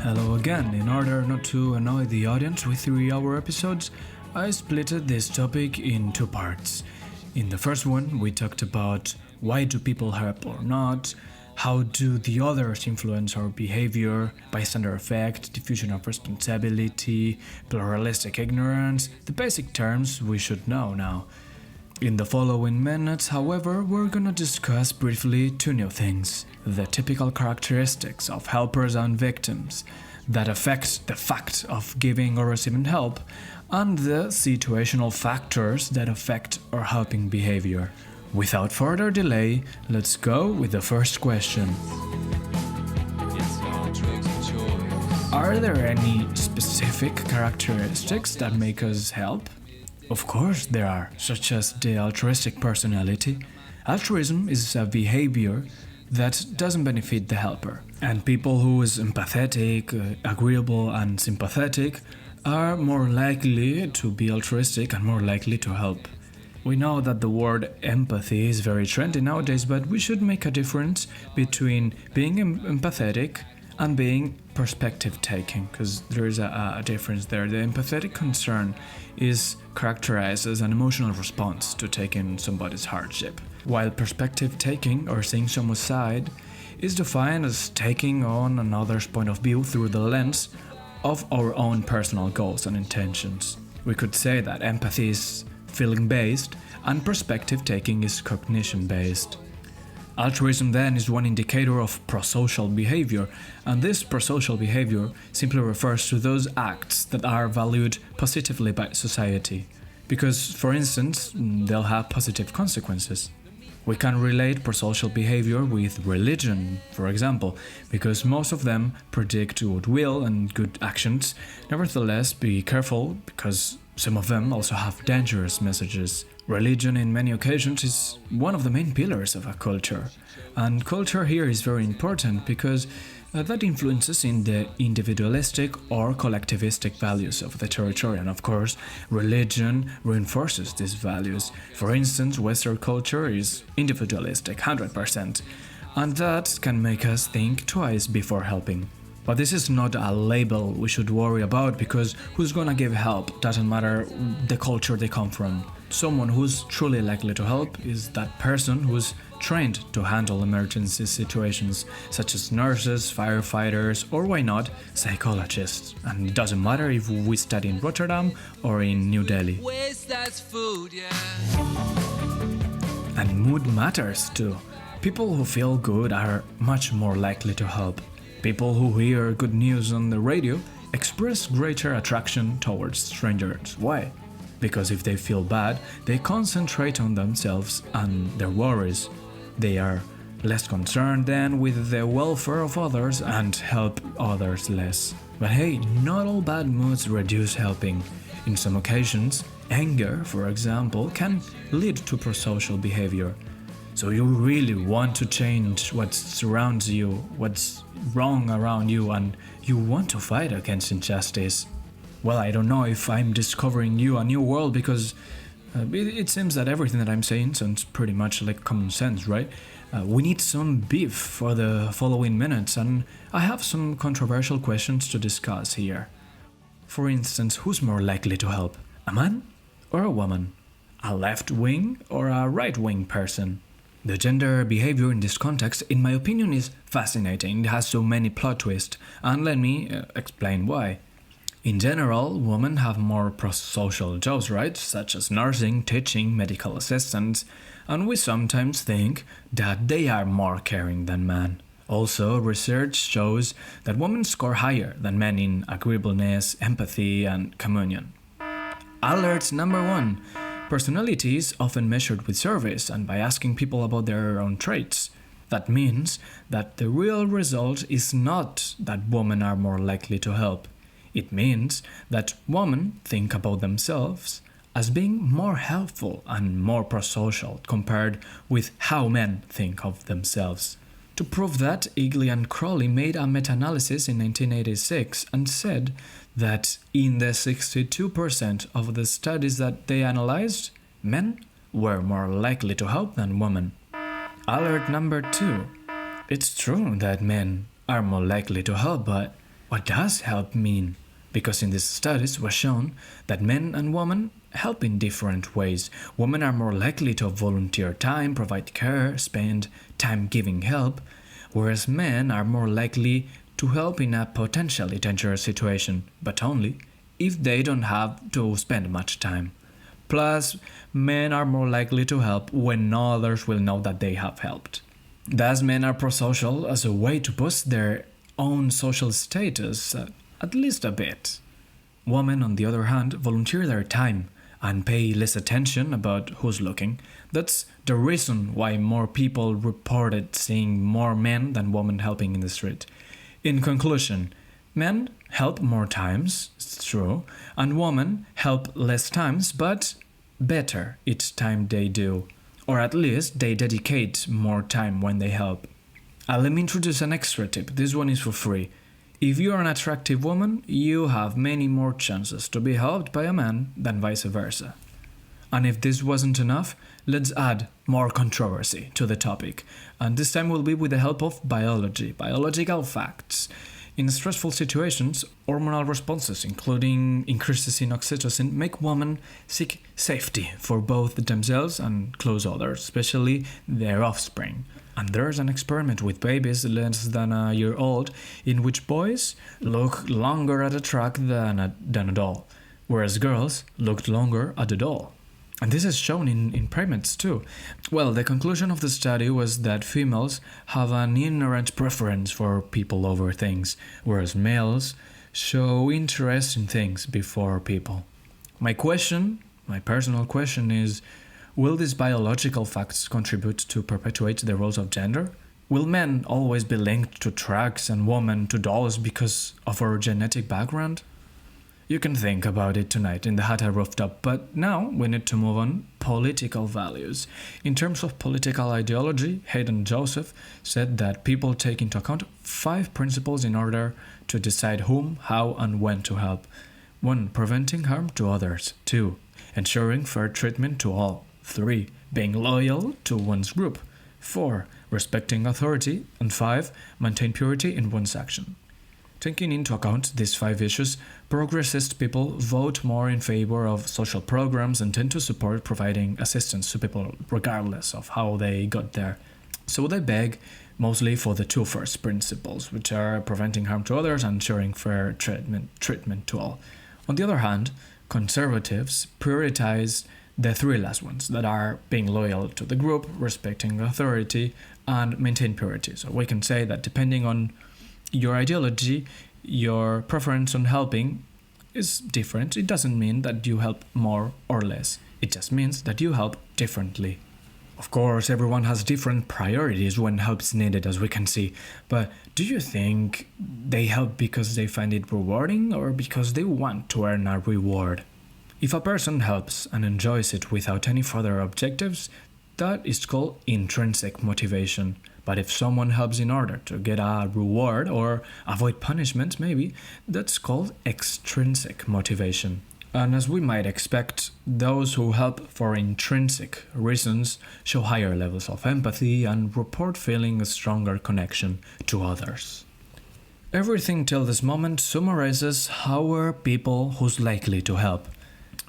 Hello again. In order not to annoy the audience with 3-hour episodes, I splitted this topic in 2 parts. In the first one, we talked about why do people help or not, how do the others influence our behavior, bystander effect, diffusion of responsibility, pluralistic ignorance, the basic terms we should know now. In the following minutes, however, we're gonna discuss briefly 2 new things: the typical characteristics of helpers and victims that affect the fact of giving or receiving help, and the situational factors that affect our helping behavior. Without further delay, let's go with the first question. Are there any specific characteristics that make us help? Of course there are, such as the altruistic personality. Altruism is a behavior that doesn't benefit the helper. And people who is empathetic, agreeable and sympathetic are more likely to be altruistic and more likely to help. We know that the word empathy is very trendy nowadays, but we should make a difference between being empathetic and being perspective taking, because there is a difference there. The empathetic concern is characterized as an emotional response to taking somebody's hardship, while perspective taking, or seeing someone's side, is defined as taking on another's point of view through the lens of our own personal goals and intentions. We could say that empathy is feeling based and perspective taking is cognition based. Altruism then is one indicator of prosocial behavior, and this prosocial behavior simply refers to those acts that are valued positively by society, because, for instance, they'll have positive consequences. We can relate prosocial behavior with religion, for example, because most of them predict goodwill and good actions. Nevertheless, be careful, because some of them also have dangerous messages. Religion in many occasions is one of the main pillars of a culture, and culture here is very important because that influences in the individualistic or collectivistic values of the territory, and of course religion reinforces these values. For instance, Western culture is individualistic 100%, and that can make us think twice before helping. But this is not a label we should worry about, because who's gonna give help doesn't matter the culture they come from. Someone who's truly likely to help is that person who's trained to handle emergency situations, such as nurses, firefighters, or why not, psychologists. And it doesn't matter if we study in Rotterdam or in New Delhi. And mood matters too. People who feel good are much more likely to help. People who hear good news on the radio express greater attraction towards strangers. Why? Because if they feel bad, they concentrate on themselves and their worries. They are less concerned then with the welfare of others and help others less. But hey, not all bad moods reduce helping. In some occasions, anger, for example, can lead to prosocial behavior. So you really want to change what surrounds you, what's wrong around you, and you want to fight against injustice. Well, I don't know if I'm discovering you a new world, because it seems that everything that I'm saying sounds pretty much like common sense, right? We need some beef for the following minutes, and I have some controversial questions to discuss here. For instance, who's more likely to help? A man or a woman? A left-wing or a right-wing person? The gender behavior in this context, in my opinion, is fascinating. It has so many plot twists, and let me explain why. In general, women have more prosocial jobs, right? Such as nursing, teaching, medical assistants, and we sometimes think that they are more caring than men. Also, research shows that women score higher than men in agreeableness, empathy, and communion. Alert number 1. Personality is often measured with surveys and by asking people about their own traits. That means that the real result is not that women are more likely to help. It means that women think about themselves as being more helpful and more prosocial compared with how men think of themselves. To prove that, Eagley and Crowley made a meta-analysis in 1986 and said that in the 62% of the studies that they analyzed, men were more likely to help than women. Alert number 2. It's true that men are more likely to help, but What does help mean? Because in these studies was shown that men and women help in different ways. Women are more likely to volunteer time, provide care, spend time giving help, whereas men are more likely to help in a potentially dangerous situation, but only if they don't have to spend much time. Plus, men are more likely to help when others will know that they have helped. Thus, men are prosocial as a way to boost their own social status, at least a bit. Women, on the other hand, volunteer their time and pay less attention about who's looking. That's the reason why more people reported seeing more men than women helping in the street. In conclusion, men help more times, it's true, and women help less times, but better each time they do. Or at least they dedicate more time when they help. Let me introduce an extra tip. This one is for free. If you're an attractive woman, you have many more chances to be helped by a man than vice versa. And if this wasn't enough, let's add more controversy to the topic. And this time will be with the help of biological facts. In stressful situations, hormonal responses, including increases in oxytocin, make women seek safety for both themselves and close others, especially their offspring. And there's an experiment with babies less than a year old in which boys look longer at a truck than a doll, whereas girls looked longer at the doll. And this is shown in primates too. Well, the conclusion of the study was that females have an inherent preference for people over things, whereas males show interest in things before people. My personal question is, will these biological facts contribute to perpetuate the roles of gender? Will men always be linked to trucks and women to dolls because of our genetic background? You can think about it tonight in the Hatta rooftop, but now we need to move on. Political values. In terms of political ideology, Hayden Joseph said that people take into account 5 principles in order to decide whom, how, and when to help. 1. Preventing harm to others. 2. Ensuring fair treatment to all. 3. Being loyal to one's group. 4. Respecting authority. And 5. Maintain purity in one's action. Taking into account these 5 issues, progressist people vote more in favor of social programs and tend to support providing assistance to people regardless of how they got there. So they beg mostly for the 2 first principles, which are preventing harm to others and ensuring fair treatment to all. On the other hand, conservatives prioritize the 3 last ones, that are being loyal to the group, respecting authority, and maintain purity. So we can say that depending on your ideology, your preference on helping is different. It doesn't mean that you help more or less. It just means that you help differently. Of course, everyone has different priorities when help is needed, as we can see. But do you think they help because they find it rewarding or because they want to earn a reward? If a person helps and enjoys it without any further objectives, that is called intrinsic motivation. But if someone helps in order to get a reward or avoid punishment, maybe, that's called extrinsic motivation. And as we might expect, those who help for intrinsic reasons show higher levels of empathy and report feeling a stronger connection to others. Everything till this moment summarizes how we're people who's likely to help.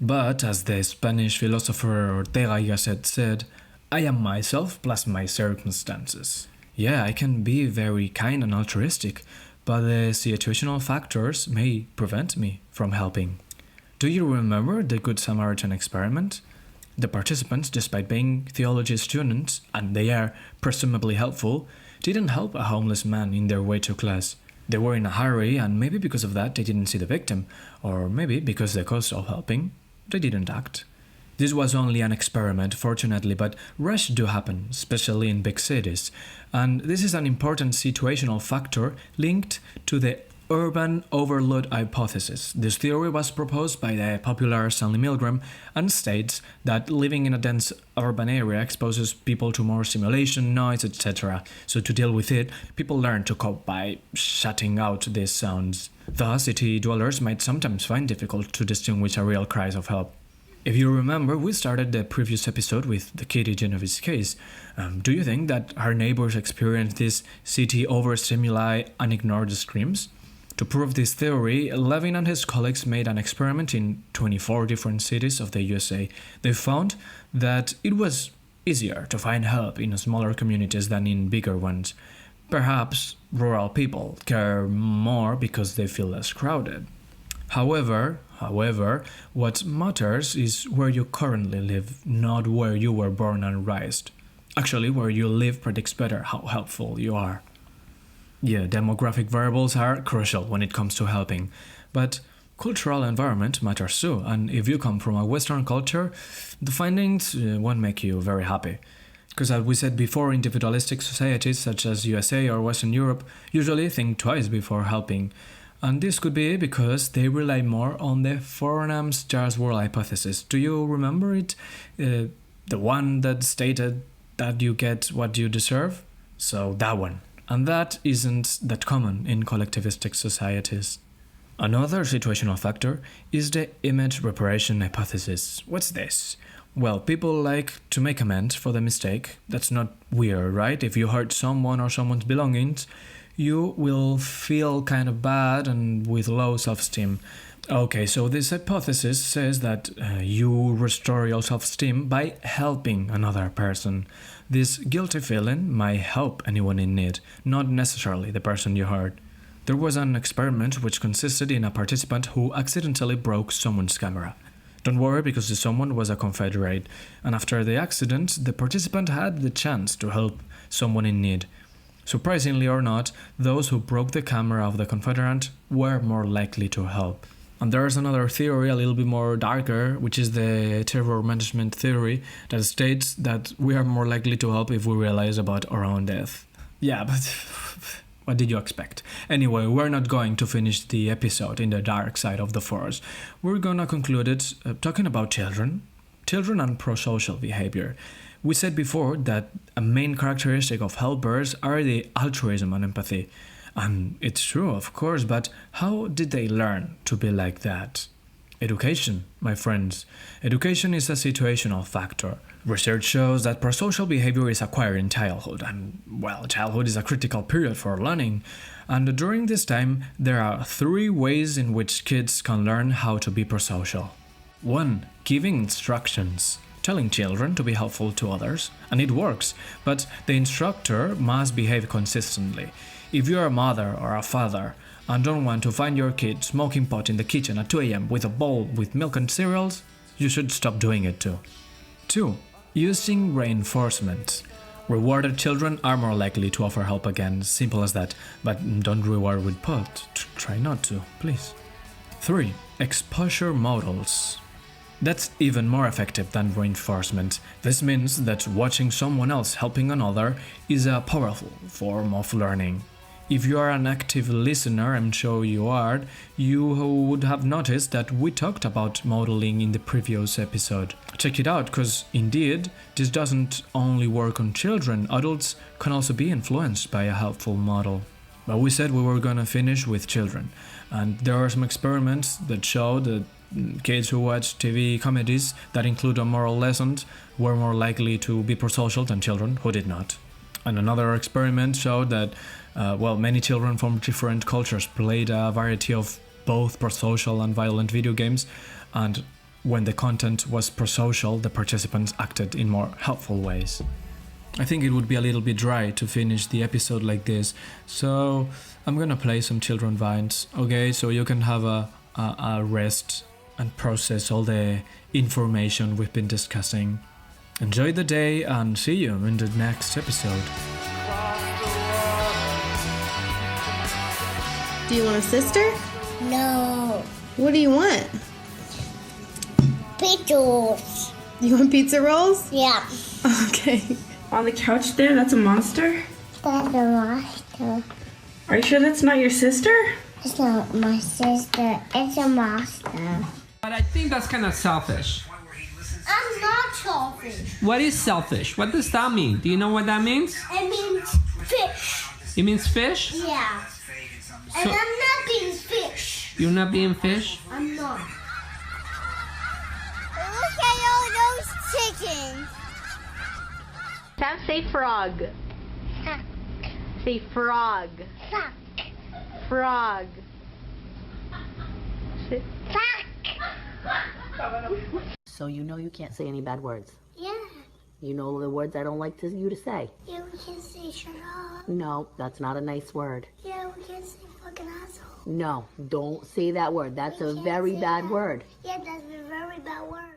But as the Spanish philosopher Ortega y Gasset said, I am myself plus my circumstances. Yeah, I can be very kind and altruistic, but the situational factors may prevent me from helping. Do you remember the Good Samaritan experiment? The participants, despite being theology students, and they are presumably helpful, didn't help a homeless man in their way to class. They were in a hurry, and maybe because of that they didn't see the victim, or maybe because the cost of helping, they didn't act. This was only an experiment, fortunately, but rush do happen, especially in big cities. And this is an important situational factor linked to the urban overload hypothesis. This theory was proposed by the popular Stanley Milgram and states that living in a dense urban area exposes people to more stimulation, noise, etc. So to deal with it, people learn to cope by shutting out these sounds. Thus, city dwellers might sometimes find difficult to distinguish a real cry of help. If you remember, we started the previous episode with the Katie Genovese case. Do you think that her neighbors experienced this city overstimuli and ignored the screams? To prove this theory, Levin and his colleagues made an experiment in 24 different cities of the USA. They found that it was easier to find help in smaller communities than in bigger ones. Perhaps rural people care more because they feel less crowded. However, what matters is where you currently live, not where you were born and raised. Actually, where you live predicts better how helpful you are. Yeah, demographic variables are crucial when it comes to helping, but cultural environment matters too, and if you come from a Western culture, the findings won't make you very happy. Because as we said before, individualistic societies such as USA or Western Europe usually think twice before helping. And this could be because they rely more on the Fornam's jars world hypothesis. Do you remember it? The one that stated that you get what you deserve? So that one. And that isn't that common in collectivistic societies. Another situational factor is the image-reparation hypothesis. What's this? Well, people like to make amends for the mistake. That's not weird, right? If you hurt someone or someone's belongings, you will feel kind of bad and with low self-esteem. Okay, so this hypothesis says that you restore your self-esteem by helping another person. This guilty feeling might help anyone in need, not necessarily the person you hurt. There was an experiment which consisted in a participant who accidentally broke someone's camera. Don't worry, because the someone was a Confederate, and after the accident, the participant had the chance to help someone in need. Surprisingly or not, those who broke the camera of the Confederate were more likely to help. And there's another theory, a little bit more darker, which is the terror management theory, that states that we are more likely to help if we realize about our own death. Yeah, but what did you expect? Anyway, we're not going to finish the episode in the dark side of the force. We're gonna conclude it talking about children and prosocial behavior. We said before that a main characteristic of helpers are the altruism and empathy. And it's true, of course, but how did they learn to be like that? Education, my friends. Education is a situational factor. Research shows that prosocial behavior is acquired in childhood, and, well, childhood is a critical period for learning. And during this time, there are 3 ways in which kids can learn how to be prosocial. 1. Giving instructions. Telling children to be helpful to others, and it works, but the instructor must behave consistently. If you're a mother or a father and don't want to find your kid smoking pot in the kitchen at 2 a.m. with a bowl with milk and cereals, you should stop doing it too. 2. Using reinforcement. Rewarded children are more likely to offer help again, simple as that, but don't reward with pot. Try not to, please. 3. Exposure models. That's even more effective than reinforcement. This means that watching someone else helping another is a powerful form of learning. If you are an active listener, I'm sure you are, you would have noticed that we talked about modeling in the previous episode. Check it out, because indeed, this doesn't only work on children, adults can also be influenced by a helpful model. But we said we were gonna finish with children, and there are some experiments that show that kids who watch TV comedies that include a moral lesson were more likely to be prosocial than children who did not. And another experiment showed that, many children from different cultures played a variety of both prosocial and violent video games, and when the content was prosocial, the participants acted in more helpful ways. I think it would be a little bit dry to finish the episode like this, so I'm gonna play some children vines, okay, so you can have a rest and process all the information we've been discussing. Enjoy the day and see you in the next episode. Do you want a sister? No. What do you want? Pickles. You want pizza rolls? Yeah. Okay. On the couch there, that's a monster? That's a monster. Are you sure that's not your sister? It's not my sister. It's a monster. But I think that's kind of selfish. I'm not selfish. What is selfish? What does that mean? Do you know what that means? It means fish. It means fish? Yeah. And So- I'm not being fish. You're not being fish? I'm not. Look at all those chickens. Sam, say frog. Fuck. Say frog. Fuck. Frog. it. Fuck! So you know you can't say any bad words. Yeah. You know the words I don't like you to say. Yeah, we can say shut up. No, that's not a nice word. Yeah, we can say fucking asshole. No, don't say that word. That's a very bad word. Yeah, that's a very bad word.